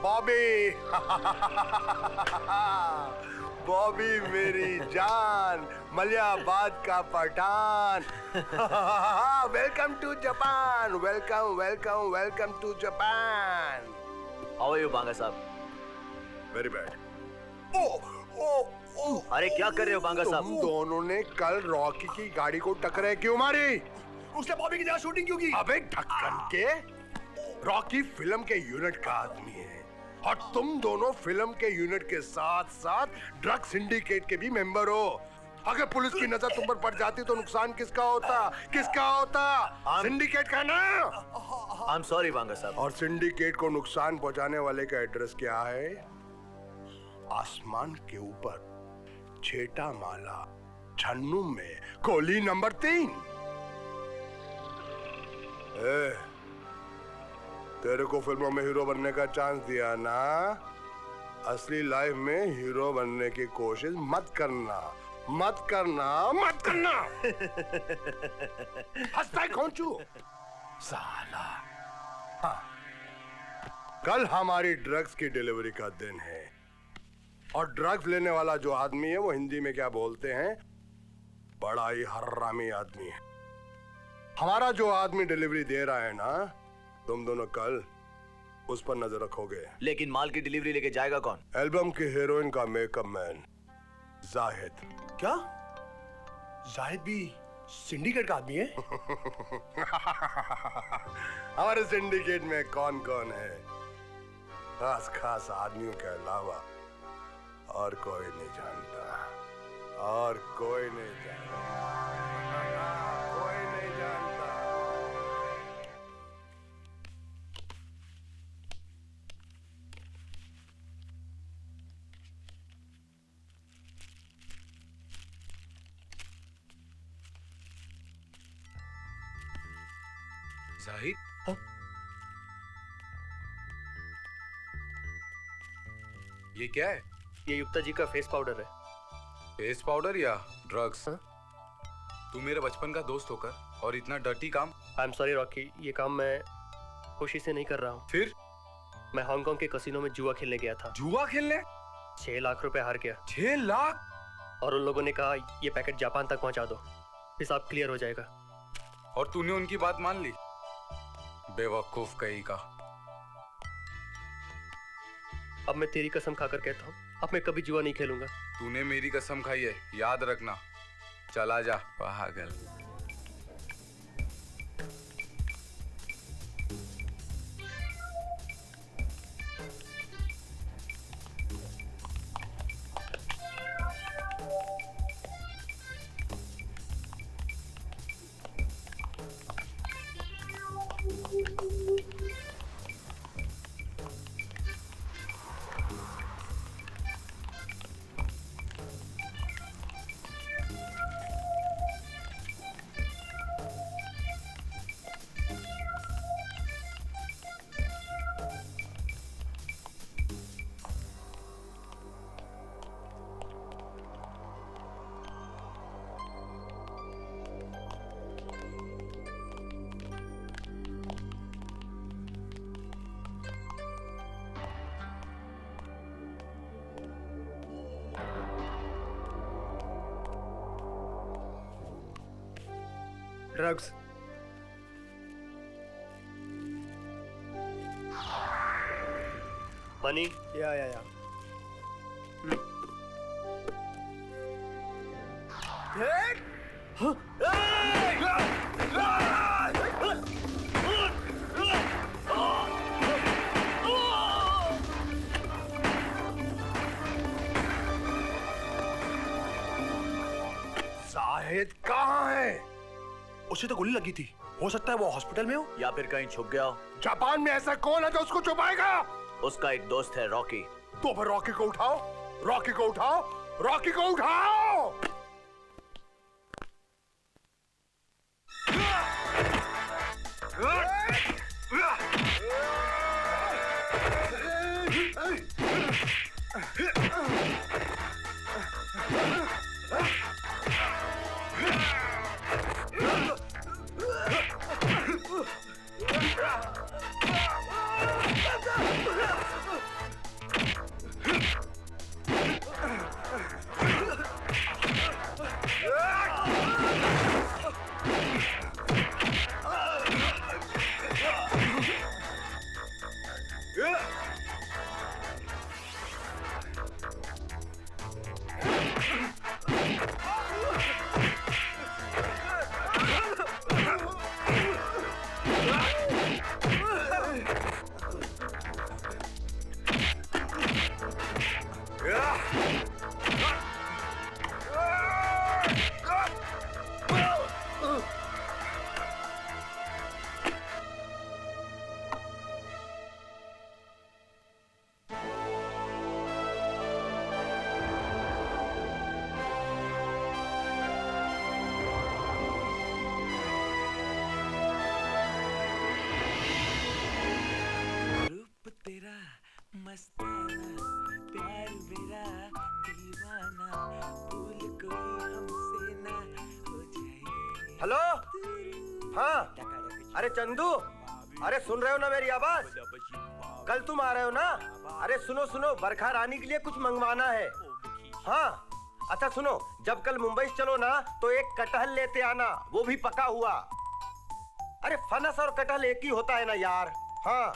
बॉबी बॉबी मेरी जान, मलियाबाद का Pathan. Welcome to Japan, welcome welcome welcome to Japan. How are you Banga साहब? Very bad. ओ अरे क्या कर रहे हो बांगा साहब? तुम दोनों ने कल रॉकी की गाड़ी को टक्कर क्यों मारी? उसने बॉबी की जगह शूटिंग क्यों की? अबे ढक्कन के, रॉकी फिल्म के यूनिट का आदमी है और तुम दोनों फिल्म के यूनिट के साथ साथ ड्रग सिंडिकेट के भी मेंबर हो। अगर पुलिस की नजर तुम पर पड़ जाती तो नुकसान किसका होता? किसका होता? सिंडिकेट का ना। आई एम सॉरी बांगा साहब। और सिंडिकेट को नुकसान पहुंचाने वाले का एड्रेस क्या है? आसमान के ऊपर छेटा माला छन्नू में कोली नंबर 3। तेरे को फिल्मों में हीरो बनने का चांस दिया ना, असली लाइफ में हीरो बनने की कोशिश मत करना, मत करना, मत करना। हंसता है खोंचू साला। हाँ। कल हमारी ड्रग्स की डिलीवरी का दिन है और ड्रग्स लेने वाला जो आदमी है वो हिंदी में क्या बोलते हैं, बड़ा ही हरामी आदमी है। हमारा जो आदमी डिलीवरी दे रहा है ना, तुम दोनों कल उस पर नजर रखोगे। लेकिन माल की डिलीवरी लेके जाएगा कौन? एल्बम की हीरोइन का मेकअप मैन जाहिद। क्या? जाहिद भी सिंडिकेट का आदमी है? हमारे सिंडिकेट में कौन कौन है? खास खास आदमियों के अलावा और कोई नहीं जानता, और कोई नहीं जानता, कोई नहीं जानता। जाहिद? हाँ? ये क्या है? ये युक्ता जी का फेस पाउडर है। फेस पाउडर या ड्रग्स? हाँ? तू मेरे बचपन का दोस्त होकर और इतना डर्टी काम? आई एम सॉरी रॉकी, ये काम मैं खुशी से नहीं कर रहा हूँ। फिर? मैं हांगकांग के कसिनो में जुआ खेलने गया था। जुआ खेलने? 6 लाख रुपए हार गया। 6 लाख? और उन लोगों ने कहा ये पैकेट जापान तक पहुंचा दो, हिसाब क्लियर हो जाएगा। और तूने उनकी बात मान ली? बेवकूफ कहीं का। अब मैं तेरी कसम खाकर कहता हूँ, अब मैं कभी जुआ नहीं खेलूंगा। तूने मेरी कसम खाई है, याद रखना। चला जा पागल। ड्रग्स। मनी? या। जाहिद कहाँ है? उसे तो गोली लगी थी, हो सकता है वो हॉस्पिटल में हो या फिर कहीं छुप गया हो। जापान में ऐसा कौन है जो उसको छुपाएगा? उसका एक दोस्त है रॉकी। तो फिर रॉकी को उठाओ, रॉकी को उठाओ, रॉकी को उठाओ। रूप तेरा मस्ताना, प्यार मेरा दीवाना, भूल कोई हमसे ना हो जाए। हेलो, हाँ, अरे चंदू, अरे सुन रहे हो ना मेरी आवाज? कल तुम आ रहे हो ना? अरे सुनो सुनो, बरखा रानी के लिए कुछ मंगवाना है। हाँ, अच्छा सुनो, जब कल मुंबई चलो ना तो एक कटहल लेते आना, वो भी पका हुआ। अरे फनस और कटहल एक ही होता है ना यार। हाँ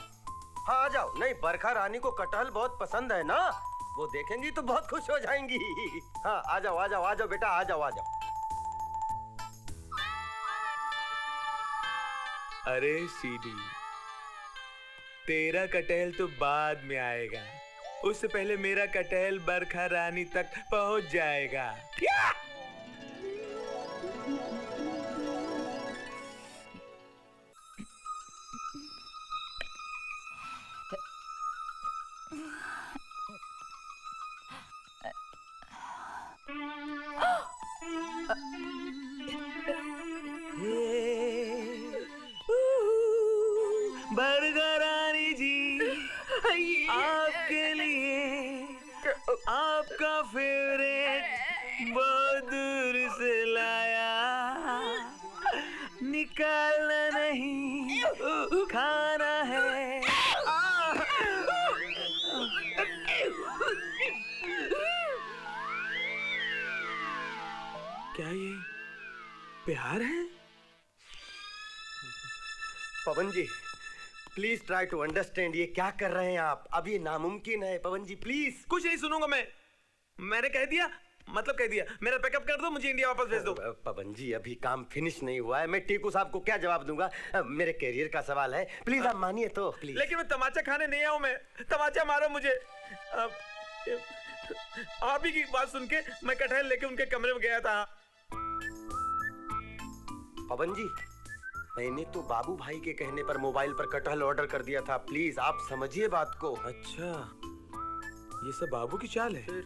हाँ, आ जाओ। नहीं, बरखा रानी को कटहल बहुत पसंद है ना, वो देखेंगी तो बहुत खुश हो जाएंगी। हाँ, आ जाओ आ जाओ आ जाओ बेटा, आ जाओ आ जाओ। अरे सीडी, तेरा कटहल तो बाद में आएगा, उससे पहले मेरा कटहल बरखा रानी तक पहुंच जाएगा। क्या? बरखा रानी जी, आपके लिए आपका फेवरेट बहुत दूर से लाया, निकालना नहीं खाना है। क्या ये प्यार है? पवन जी, प्लीज ट्राई टू अंडरस्टैंड, ये क्या कर रहे हैं आप? अब ये नामुमकिन है पवन जी, प्लीज। कुछ नहीं सुनूंगा मैं। मैंने कह दिया, मतलब कह दिया। मेरा पैकअप कर दो, मुझे इंडिया वापस भेज दो। पवन जी, अभी काम फिनिश नहीं हुआ है, मैं टीकू साहब को क्या जवाब दूंगा? मेरे कैरियर का सवाल है, प्लीज आप मानिए तो प्लीज। लेकिन मैं तमाचा खाने नहीं आऊं, मैं तमाचा मारो मुझे। आप ही की बात सुन के मैं कटहल लेके उनके कमरे में गया था। पवन जी, मैंने तो बाबू भाई के कहने पर मोबाइल पर कटहल ऑर्डर कर दिया था, प्लीज आप समझिए बात को। अच्छा, ये सब बाबू की चाल है।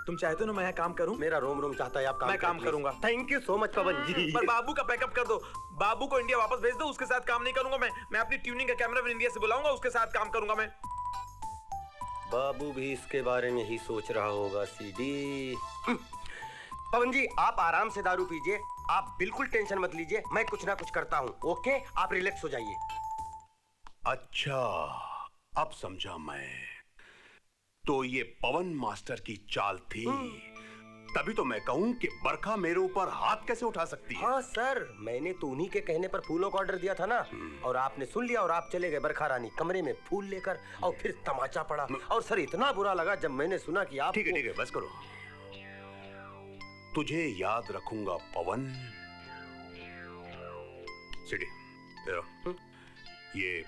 तुम चाहते हो ना मैं यहाँ काम करूं? मेरा रोम रोम चाहता है आप काम मैं काम करूंगा। थैंक यू सो मच पवन जी। पर बाबू का पैकअप कर दो, बाबू को इंडिया वापस भेज दो, उसके साथ काम नहीं करूंगा मैं अपनी ट्यूनिंग का कैमरा इंडिया से बुलाऊंगा, उसके साथ काम करूंगा मैं। बाबू भी इसके बारे में ही सोच रहा होगा सीडी। पवन जी, आप आराम से दारू पीजिए, आप बिल्कुल टेंशन मत लीजिए, मैं कुछ ना कुछ करता हूँ। ओके, आप रिलैक्स हो जाइए। अच्छा, अब समझा मैं। तो ये पवन मास्टर की चाल थी। तभी तो मैं कहूं कि बरखा मेरे ऊपर हाथ कैसे उठा सकती है। हाँ सर, मैंने तो उन्हीं के कहने पर फूलों का ऑर्डर दिया था ना, और आपने सुन लिया और आप चले गए बरखा रानी कमरे में फूल लेकर, और फिर तमाचा पड़ा। और सर इतना बुरा लगा जब मैंने सुना कि आप। ठीक है, बस करो। तुझे याद रखूंगा पवन। सीडी, ये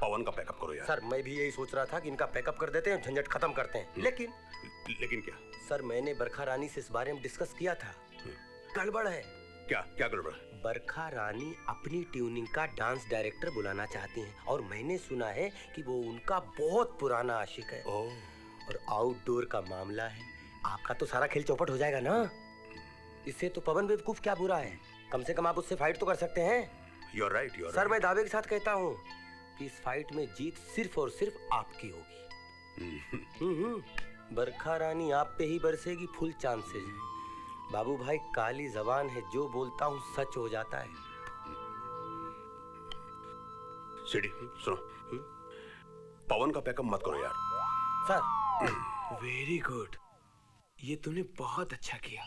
पवन का पैकअप करो यार। सर मैं भी यही सोच रहा था कि इनका पैकअप कर देते हैं, झंझट खत्म करते हैं। लेकिन क्या? सर मैंने बरखा रानी से इस बारे में डिस्कस किया था, गड़बड़ है। क्या गड़बड़? बरखा रानी अपनी ट्यूनिंग का डांस डायरेक्टर बुलाना चाहती हैं, और मैंने सुना है कि वो उनका बहुत पुराना आशिक है। और आउटडोर का मामला है, आपका तो सारा खेल चौपट हो जाएगा ना। इससे तो पवन बेवकूफ क्या बुरा है, कम से कम आप उससे फाइट तो कर सकते हैं। You're right. सर मैं दावे के साथ कहता हूँ कि इस फाइट में जीत सिर्फ और सिर्फ आपकी होगी। बरखा रानी आप पे ही बरसेगी फुल चांसेस। बाबू भाई काली जबान है, जो बोलता हूँ सच हो जाता है। सीडी, सुनो, पवन का पैकअप मत करो यार। सर वेरी गुड, ये तूने बहुत अच्छा किया।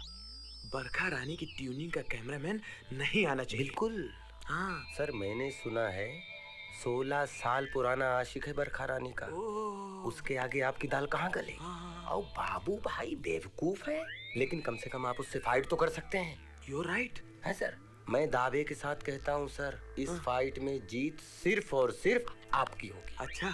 बरखा रानी की ट्यूनिंग का कैमरामैन नहीं आना चाहिए। बिल्कुल। हाँ सर मैंने सुना है 16 साल पुराना आशिक है बरखा रानी का, उसके आगे आपकी दाल कहाँ गले। और बाबू भाई बेवकूफ है, लेकिन कम से कम आप उससे फाइट तो कर सकते हैं। यू राइट है सर, मैं दावे के साथ कहता हूँ सर, इस फाइट में जीत सिर्फ और सिर्फ आपकी होगी। अच्छा,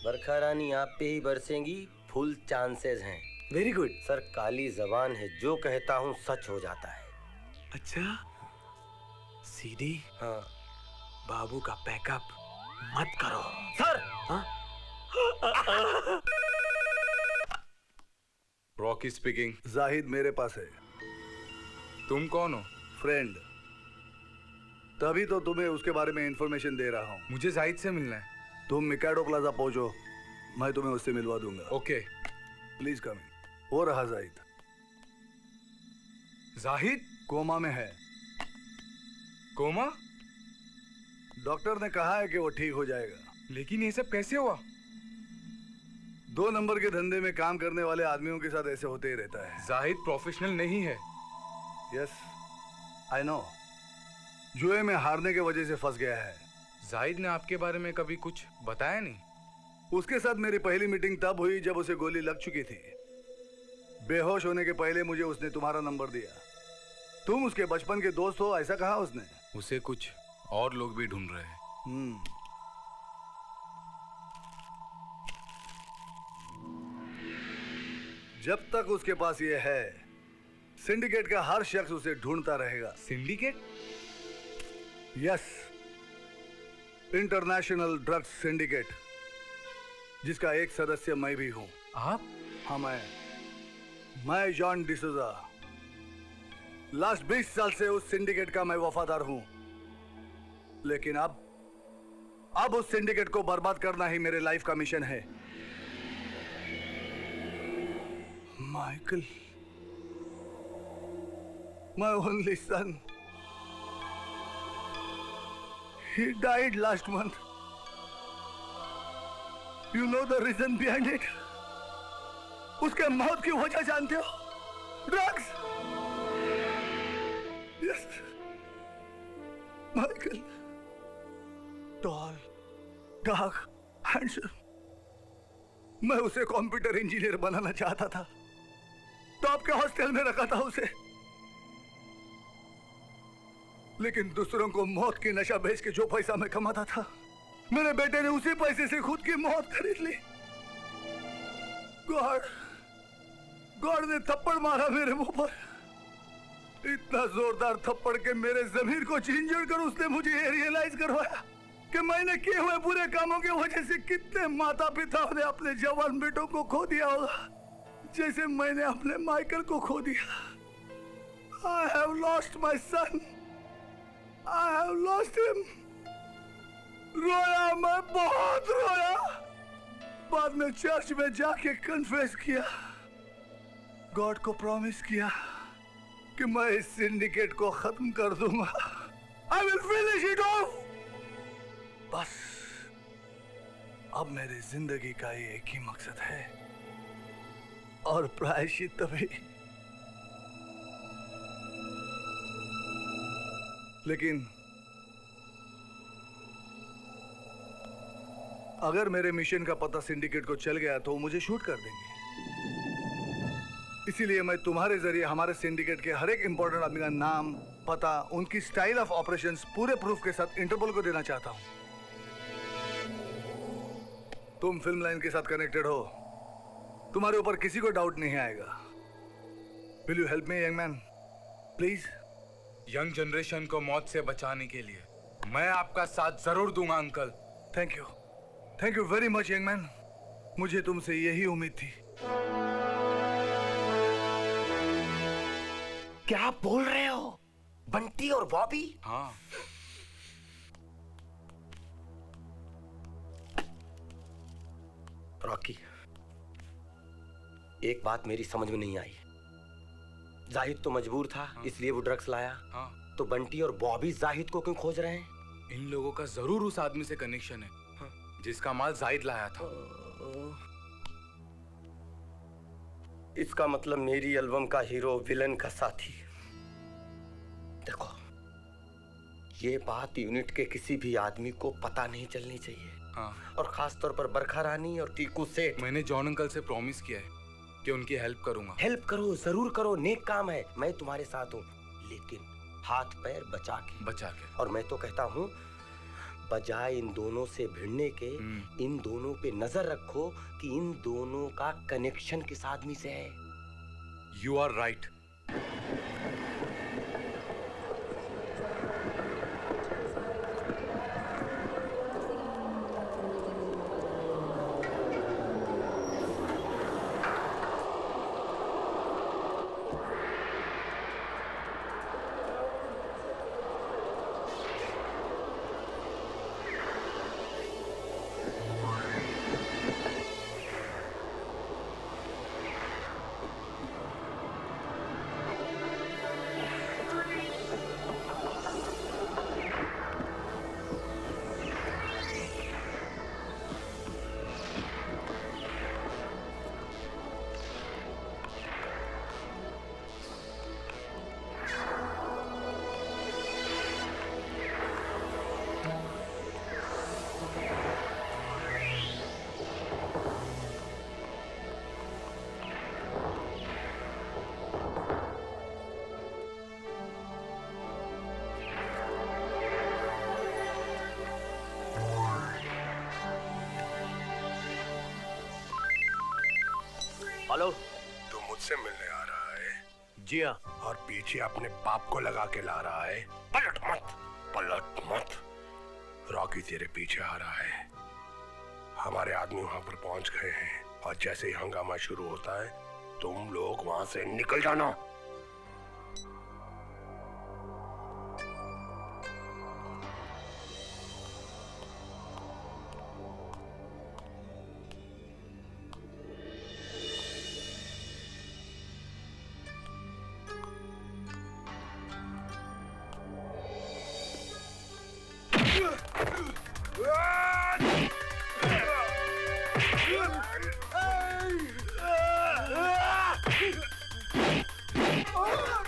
बरखा रानी आप पे ही बरसेंगी फुल चांसेस हैं। Very good. सर काली जबान है, जो कहता हूँ सच हो जाता है। अच्छा सीडी, हाँ बाबू का पैकअप मत करो। सर। हाँ? Rocky speaking. जाहिद मेरे पास है। तुम कौन हो? फ्रेंड, तभी तो तुम्हें उसके बारे में इंफॉर्मेशन दे रहा हूँ। मुझे जाहिद से मिलना है। तुम मिकाडो प्लाजा पहुंचो, मैं तुम्हें उससे मिलवा दूंगा। ओके। प्लीज कम इन। वो रहा जाहिद। जाहिद कोमा में है। कोमा? डॉक्टर ने कहा है कि वो ठीक हो जाएगा। लेकिन ये सब कैसे हुआ? 2 नंबर के धंधे में काम करने वाले आदमियों के साथ ऐसे होते ही रहता है। जाहिद प्रोफेशनल नहीं है। यस आई नो, जुए में हारने के वजह से फंस गया है। जाहिद ने आपके बारे में कभी कुछ बताया नहीं? उसके साथ मेरी पहली मीटिंग तब हुई जब उसे गोली लग चुकी थी। बेहोश होने के पहले मुझे उसने तुम्हारा नंबर दिया। तुम उसके बचपन के दोस्त हो, ऐसा कहा उसने। उसे कुछ और लोग भी ढूंढ रहे हैं। जब तक उसके पास ये है, सिंडिकेट का हर शख्स उसे ढूंढता रहेगा। Syndicate? Yes, international drugs syndicate, जिसका एक सदस्य मैं भी हूं। आप? हाँ मैं जॉन डिसूजा। लास्ट 20 साल से उस सिंडिकेट का मैं वफादार हूं, लेकिन अब उस सिंडिकेट को बर्बाद करना ही मेरे लाइफ का मिशन है। Michael, my only son, he died last month. You know the reason behind it? उसके मौत की वजह जानते हो? Drugs. Yes. Michael, tall, dark, handsome. मैं उसे कंप्यूटर इंजीनियर बनाना चाहता था, तो आपके हॉस्टल में रखा था उसे। लेकिन दूसरों को मौत की नशा बेच के जो पैसा मैं कमाता था, मेरे बेटे ने उसी पैसे से खुद की मौत खरीद ली। गॉड ने थप्पड़ मारा मेरे मुंह पर, इतना जोरदार थप्पड़ के मेरे जमीर को झिंझड़ कर उसने मुझे ये रियलाइज करवाया कि मैंने किए हुए बुरे कामों की वजह से कितने माता पिताओं ने अपने जवान बेटों को खो दिया होगा, जैसे मैंने अपने माइकल को खो दिया। I have lost my son. I have lost him. रोया, मैं बहुत रोया। बाद में चर्च में जाके कन्फेस किया, गॉड को प्रॉमिस किया कि मैं इस सिंडिकेट को खत्म कर दूंगा। I will finish it off. बस अब मेरी जिंदगी का एक ही मकसद है, और प्रायश्चित भी। लेकिन अगर मेरे मिशन का पता सिंडिकेट को चल गया तो वो मुझे शूट कर देंगे। इसीलिए मैं तुम्हारे जरिए हमारे सिंडिकेट के हर एक इंपॉर्टेंट आदमी का नाम, पता, उनकी स्टाइल ऑफ ऑपरेशंस पूरे प्रूफ के साथ इंटरपोल को देना चाहता हूं। तुम फिल्म लाइन के साथ कनेक्टेड हो, तुम्हारे ऊपर किसी को डाउट नहीं आएगा। Will you help me young man please? Young generation को मौत से बचाने के लिए मैं आपका साथ जरूर दूंगा uncle. Thank you very much young man, मुझे तुमसे यही उम्मीद थी। क्या आप बोल रहे हो? बंटी और बॉबी? हाँ। रॉकी, एक बात मेरी समझ में नहीं आई। जाहिद तो मजबूर था, हाँ। इसलिए वो ड्रग्स लाया। हाँ। तो बंटी और बॉबी जाहिद को क्यों खोज रहे हैं? इन लोगों का जरूर उस आदमी से कनेक्शन है, हाँ। जिसका माल जाहिद लाया था। इसका मतलब मेरी एल्बम का हीरो विलन का साथी। देखो, ये बात यूनिट के किसी भी आदमी को पता नहीं चलनी चाहिए। हाँ। और खास तौर पर बरखा रानी और टीकू सेठ। मैंने जॉन अंकल से प्रॉमिस किया है कि उनकी हेल्प करूंगा। हेल्प करो, जरूर करो, नेक काम है, मैं तुम्हारे साथ हूँ, लेकिन हाथ पैर बचा के। बचा के। और मैं तो कहता हूँ बजाय इन दोनों से भिड़ने के इन दोनों पे नजर रखो कि इन दोनों का कनेक्शन किस आदमी से है। You are right. हेलो। तू मुझसे मिलने आ रहा है? जी हाँ। और पीछे अपने बाप को लगा के ला रहा है? पलट मत, पलट मत। रॉकी तेरे पीछे आ रहा है। हमारे आदमी वहां पर पहुंच गए हैं और जैसे ही हंगामा शुरू होता है तुम लोग वहां से निकल जाना। Ah!